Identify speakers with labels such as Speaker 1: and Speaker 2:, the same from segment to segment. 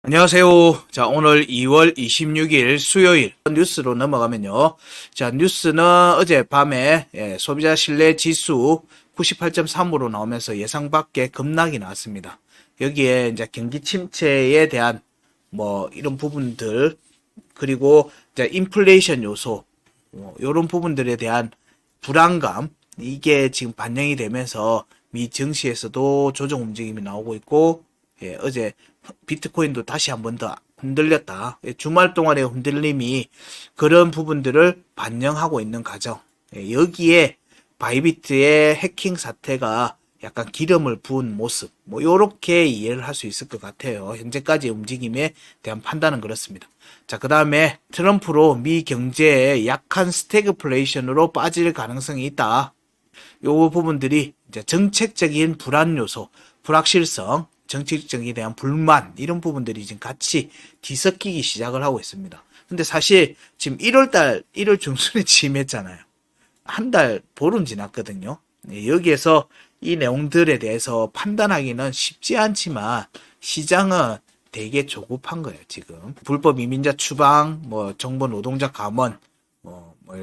Speaker 1: 안녕하세요. 자, 오늘 2월 26일 수요일 뉴스로 넘어가면요. 자, 뉴스는 어젯밤에 소비자 신뢰 지수 98.3으로 나오면서 예상 밖의 급락이 나왔습니다. 여기에 이제 경기 침체에 대한 이런 부분들, 그리고 이제 인플레이션 요소, 이런 부분들에 대한 불안감, 이게 지금 반영이 되면서 미 증시에서도 조정 움직임이 나오고 있고, 어제 비트코인도 다시 한번 더 흔들렸다. 주말 동안의 흔들림이 그런 부분들을 반영하고 있는 과정. 여기에 바이비트의 해킹 사태가 약간 기름을 부은 모습, 요렇게 이해를 할 수 있을 것 같아요. 현재까지의 움직임에 대한 판단은 그렇습니다. 자, 그 다음에 트럼프로 미 경제에 약한 스태그플레이션으로 빠질 가능성이 있다. 요 부분들이 이제 정책적인 불안 요소, 불확실성, 정책적에 대한 불만, 이런 부분들이 지금 같이 뒤섞이기 시작을 하고 있습니다. 근데 사실 지금 1월 중순에 취임했잖아요. 한 달 보름 지났거든요. 여기에서 이 내용들에 대해서 판단하기는 쉽지 않지만 시장은 되게 조급한 거예요, 지금. 불법 이민자 추방, 정부 노동자 감원,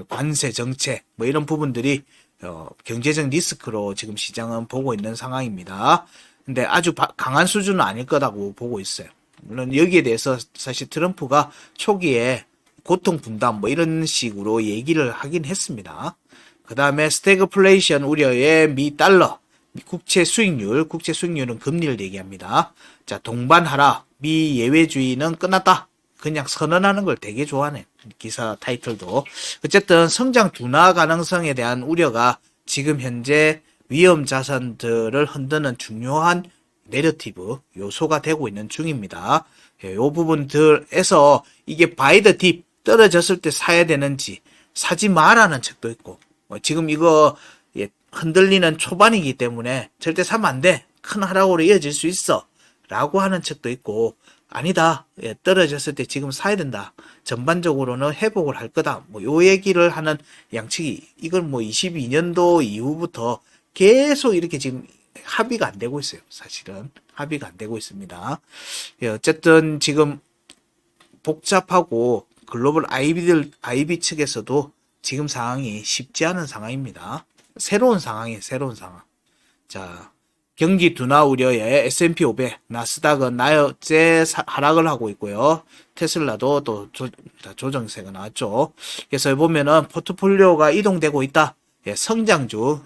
Speaker 1: 관세 정책, 이런 부분들이 경제적 리스크로 지금 시장은 보고 있는 상황입니다. 근데 아주 강한 수준은 아닐 거라고 보고 있어요. 물론 여기에 대해서 사실 트럼프가 초기에 고통 분담 이런 식으로 얘기를 하긴 했습니다. 그 다음에 스태그플레이션 우려의 미 달러, 국채 수익률은 금리를 얘기합니다. 자, 동반하라, 미 예외주의는 끝났다. 그냥 선언하는 걸 되게 좋아하네. 기사 타이틀도. 어쨌든 성장 둔화 가능성에 대한 우려가 지금 현재 위험 자산들을 흔드는 중요한 내러티브 요소가 되고 있는 중입니다. 이 부분들에서 이게 바이 더 딥, 떨어졌을 때 사야 되는지 사지 마라는 책도 있고, 지금 이거 흔들리는 초반이기 때문에 절대 사면 안 돼, 큰 하락으로 이어질 수 있어 라고 하는 책도 있고, 아니다, 떨어졌을 때 지금 사야 된다, 전반적으로는 회복을 할 거다, 요 얘기를 하는 양측이, 이걸 22년도 이후부터 계속 이렇게 지금 합의가 안 되고 있어요. 사실은 합의가 안 되고 있습니다. 어쨌든 지금 복잡하고 글로벌 IB 측에서도 지금 상황이 쉽지 않은 상황입니다. 새로운 상황이에요, 새로운 상황. 자, 경기 둔화 우려에 S&P 500, 나스닥은 나흘째 하락을 하고 있고요. 테슬라도 또 조정세가 나왔죠. 그래서 보면은 포트폴리오가 이동되고 있다. 성장주,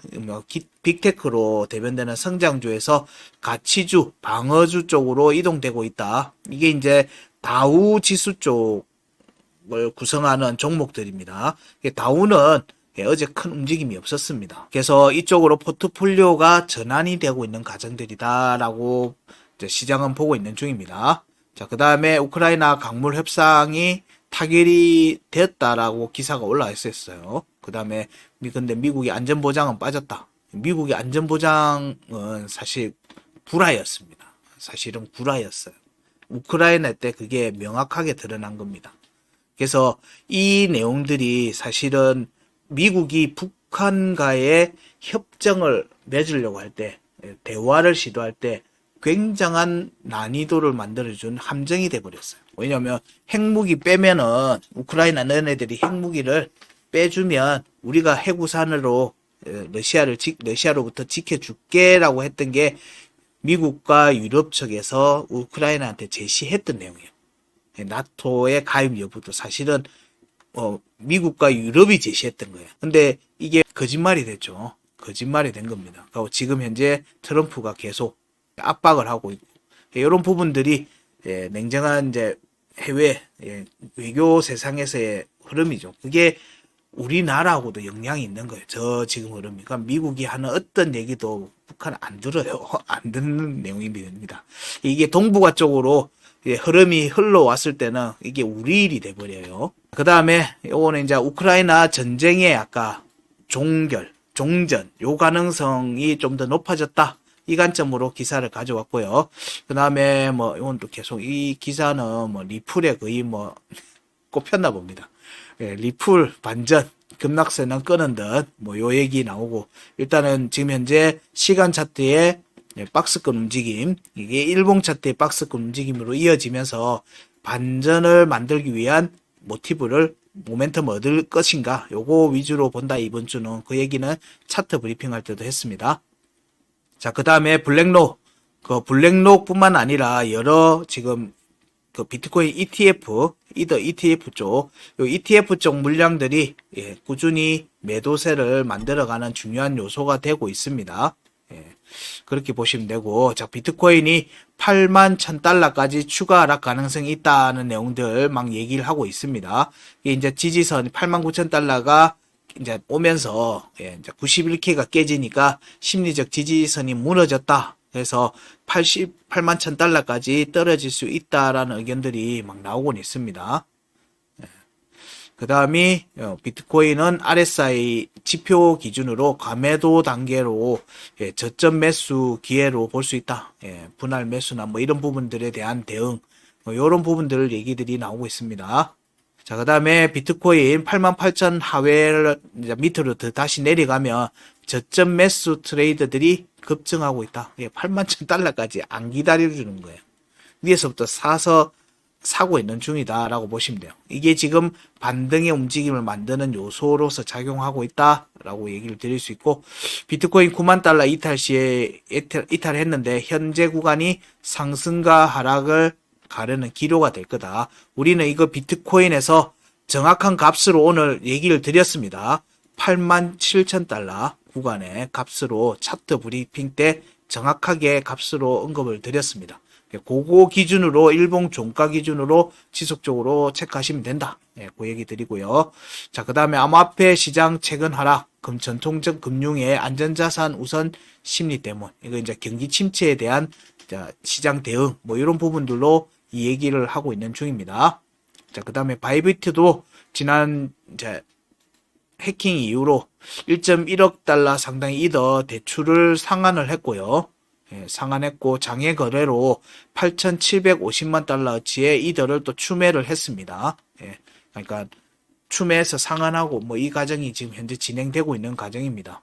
Speaker 1: 빅테크로 대변되는 성장주에서 가치주, 방어주 쪽으로 이동되고 있다. 이게 이제 다우 지수 쪽을 구성하는 종목들입니다. 다우는 어제 큰 움직임이 없었습니다. 그래서 이쪽으로 포트폴리오가 전환이 되고 있는 과정들이다라고 시장은 보고 있는 중입니다. 자, 그 다음에 우크라이나 강물 협상이 타결이 되었다라고 기사가 올라와 있었어요. 그 다음에 근데 미국의 안전보장은 빠졌다. 미국의 안전보장은 사실 불화였습니다. 사실은 불화였어요. 우크라이나 때 그게 명확하게 드러난 겁니다. 그래서 이 내용들이 사실은 미국이 북한과의 협정을 맺으려고 할 때, 대화를 시도할 때 굉장한 난이도를 만들어준 함정이 돼버렸어요. 왜냐하면 핵무기 빼면은, 우크라이나 너네들이 핵무기를 빼주면 우리가 해구산으로 러시아로부터 지켜줄게라고 했던 게 미국과 유럽 측에서 우크라이나한테 제시했던 내용이에요. 나토의 가입 여부도 사실은 미국과 유럽이 제시했던 거예요. 근데 이게 거짓말이 됐죠. 거짓말이 된 겁니다. 그리고 지금 현재 트럼프가 계속 압박을 하고 있고, 이런 부분들이 냉정한 이제 해외 외교 세상에서의 흐름이죠. 그게 우리나라하고도 영향이 있는 거예요. 저 지금 흐름이. 그러니까 미국이 하는 어떤 얘기도 북한은 안 들어요. 안 듣는 내용입니다. 이게 동북아 쪽으로 흐름이 흘러왔을 때는 이게 우리 일이 돼버려요. 그 다음에 요거는 이제 우크라이나 전쟁의 아까 종전, 요 가능성이 좀 더 높아졌다. 이 관점으로 기사를 가져왔고요. 그 다음에 이건 또 계속 이 기사는 리플에 거의 꼽혔나 봅니다. 리플 반전, 급락세는 끄는 듯, 요 얘기 나오고, 일단은 지금 현재 시간 차트에 박스권 움직임, 이게 일봉 차트의 박스권 움직임으로 이어지면서 반전을 만들기 위한 모티브를 모멘텀 얻을 것인가, 요거 위주로 본다 이번 주는. 그 얘기는 차트 브리핑 할 때도 했습니다. 자, 그 다음에 블랙록. 그 블랙록뿐만 아니라 여러 지금 그 비트코인 ETF, 이더 ETF 쪽, 요 ETF 쪽 물량들이 꾸준히 매도세를 만들어가는 중요한 요소가 되고 있습니다. 그렇게 보시면 되고, 자, 비트코인이 81,000달러까지 추가 하락 가능성이 있다는 내용들 막 얘기를 하고 있습니다. 이게 이제 지지선 89,000달러가 이제 오면서 이제 91K가 깨지니까 심리적 지지선이 무너졌다. 그래서 88,000달러까지 떨어질 수 있다라는 의견들이 막 나오곤 있습니다. 그 다음이 비트코인은 RSI 지표 기준으로 과매도 단계로 저점 매수 기회로 볼 수 있다. 분할 매수나 뭐 이런 부분들에 대한 대응, 이런 부분들 얘기들이 나오고 있습니다. 자, 그 다음에 비트코인 88,000 하회를 밑으로 다시 내려가면 저점 매수 트레이더들이 급증하고 있다. 81,000달러까지 안 기다려주는 거예요. 위에서부터 사고 있는 중이다 라고 보시면 돼요. 이게 지금 반등의 움직임을 만드는 요소로서 작용하고 있다 라고 얘기를 드릴 수 있고, 비트코인 9만 달러 이탈 시에 이탈했는데 현재 구간이 상승과 하락을 가르는 기로가 될 거다. 우리는 이거 비트코인에서 정확한 값으로 오늘 얘기를 드렸습니다. 87,000달러 구간의 값으로 차트 브리핑 때 정확하게 값으로 언급을 드렸습니다. 그거 기준으로, 일봉 종가 기준으로 지속적으로 체크하시면 된다. 그 얘기 드리고요. 자, 그 다음에 암호화폐 시장 최근 하락, 전통적 금융의 안전자산 우선 심리 때문, 이거 이제 경기 침체에 대한 시장 대응, 뭐 이런 부분들로 이 얘기를 하고 있는 중입니다. 자, 그 다음에 바이비트도 지난 이제 해킹 이후로 1.1억 달러 상당의 이더 대출을 상환을 했고요. 상환했고 장외 거래로 8,750만 달러어치의 이더를 또 추매를 했습니다. 그러니까 추매해서 상환하고 뭐 이 과정이 지금 현재 진행되고 있는 과정입니다.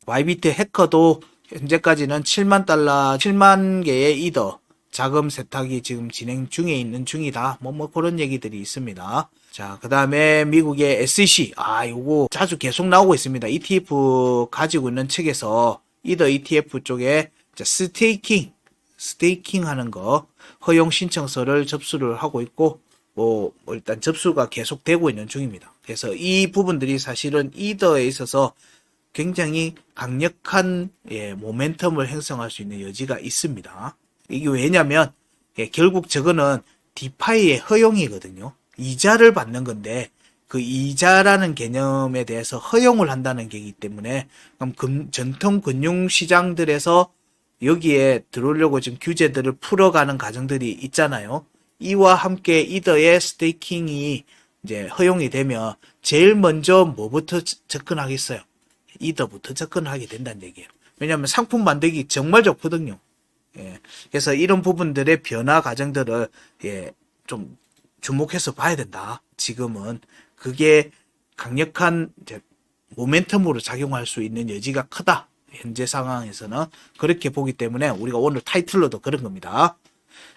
Speaker 1: 바이비트 해커도 현재까지는 7만 달러, 7만 개의 이더 자금 세탁이 지금 진행 중에 있는 중이다. 뭐 그런 얘기들이 있습니다. 자, 그 다음에 미국의 SEC. 요거 자주 계속 나오고 있습니다. ETF 가지고 있는 측에서 이더 ETF 쪽에 스테이킹 하는 거 허용 신청서를 접수를 하고 있고, 일단 접수가 계속되고 있는 중입니다. 그래서 이 부분들이 사실은 이더에 있어서 굉장히 강력한 모멘텀을 형성할 수 있는 여지가 있습니다. 이게 왜냐면 결국 저거는 디파이의 허용이거든요. 이자를 받는 건데 그 이자라는 개념에 대해서 허용을 한다는 게이기 때문에, 그럼 전통 금융시장들에서 여기에 들어오려고 지금 규제들을 풀어가는 과정들이 있잖아요. 이와 함께 이더의 스테이킹이 이제 허용이 되면 제일 먼저 뭐부터 접근하겠어요? 이더부터 접근하게 된다는 얘기예요. 왜냐하면 상품 만들기 정말 좋거든요. 그래서 이런 부분들의 변화 과정들을 좀 주목해서 봐야 된다. 지금은 그게 강력한 이제 모멘텀으로 작용할 수 있는 여지가 크다. 현재 상황에서는 그렇게 보기 때문에 우리가 오늘 타이틀로도 그런 겁니다.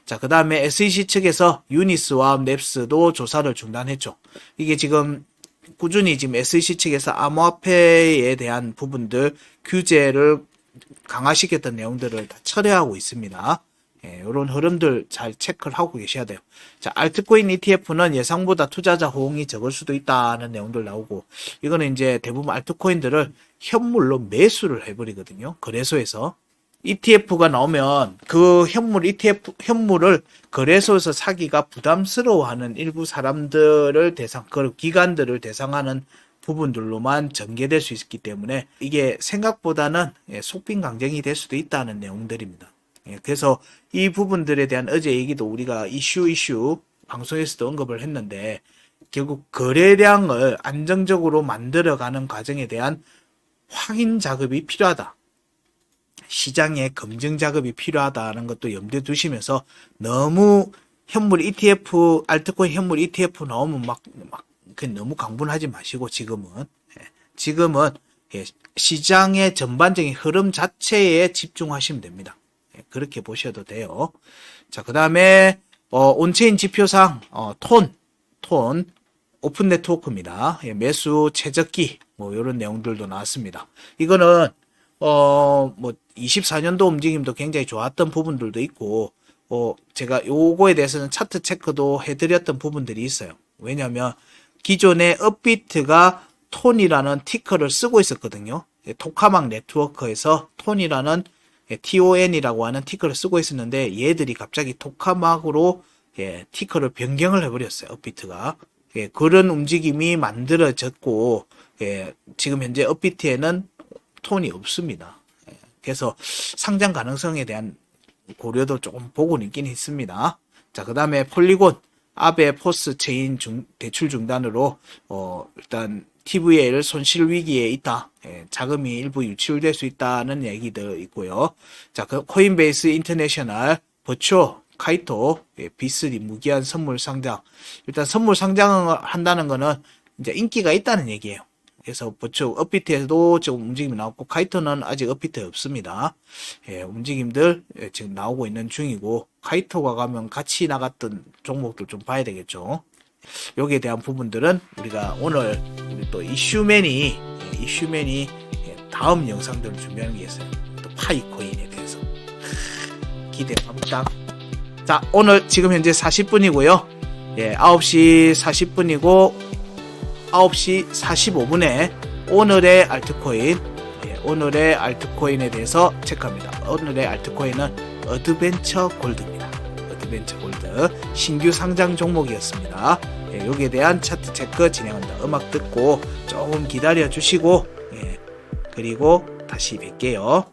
Speaker 1: 자, 그 다음에 SEC 측에서 유니스와 넵스도 조사를 중단했죠. 이게 지금 꾸준히 지금 SEC 측에서 암호화폐에 대한 부분들 규제를 강화시켰던 내용들을 다 철회하고 있습니다. 이런 흐름들 잘 체크를 하고 계셔야 돼요. 자, 알트코인 ETF는 예상보다 투자자 호응이 적을 수도 있다는 내용들 나오고, 이거는 이제 대부분 알트코인들을 현물로 매수를 해버리거든요. 거래소에서. ETF가 나오면 그 현물을 거래소에서 사기가 부담스러워하는 일부 사람들을 그 기관들을 대상하는 부분들로만 전개될 수 있기 때문에 이게 생각보다는 속빈 강쟁이 될 수도 있다는 내용들입니다. 그래서 이 부분들에 대한 어제 얘기도 우리가 이슈 방송에서도 언급을 했는데, 결국 거래량을 안정적으로 만들어가는 과정에 대한 확인 작업이 필요하다. 시장의 검증 작업이 필요하다는 것도 염두에 두시면서, 너무 현물 ETF, 알트코인 현물 ETF 나오면 막 너무 강분하지 마시고, 지금은 예, 시장의 전반적인 흐름 자체에 집중하시면 됩니다. 예, 그렇게 보셔도 돼요. 자, 그 다음에 온체인 지표상 톤 오픈 네트워크입니다. 예, 매수 최저기 뭐 이런 내용들도 나왔습니다. 이거는 뭐 24년도 움직임도 굉장히 좋았던 부분들도 있고 제가 요거에 대해서는 차트 체크도 해드렸던 부분들이 있어요. 왜냐하면 기존에 업비트가 톤이라는 티커를 쓰고 있었거든요. 토카막 네트워크에서 톤이라는 TON이라고 하는 티커를 쓰고 있었는데 얘들이 갑자기 토카막으로 티커를 변경을 해버렸어요. 업비트가. 그런 움직임이 만들어졌고 지금 현재 업비트에는 톤이 없습니다. 그래서 상장 가능성에 대한 고려도 조금 보고는 있긴 있습니다. 자, 그 다음에 폴리곤 아베 포스 체인 대출 중단으로 일단 TVL 손실 위기에 있다. 자금이 일부 유출될 수 있다는 얘기도 있고요. 자, 그 코인베이스 인터내셔널 버추어 카이토 B3 무기한 선물 상장. 일단 선물 상장을 한다는 거는 이제 인기가 있다는 얘기예요. 그래서 버추어 업비트에도 지금 움직임이 나왔고 카이토는 아직 업비트에 없습니다. 움직임들 지금 나오고 있는 중이고 카이토가 가면 같이 나갔던 종목들 좀 봐야 되겠죠. 여기에 대한 부분들은 우리가 오늘 우리 또 이슈맨이 다음 영상들을 준비하는 게 있어요. 또 파이코인에 대해서 기대합니다. 자, 오늘 지금 현재 40분이고요. 9시 40분이고 9시 45분에 오늘의 알트코인에 대해서 체크합니다. 오늘의 알트코인은 어드벤처 골드입니다. 어드벤처 골드 신규 상장 종목이었습니다. 여기에 대한 차트 체크 진행한다. 음악 듣고 조금 기다려 주시고 그리고 다시 뵐게요.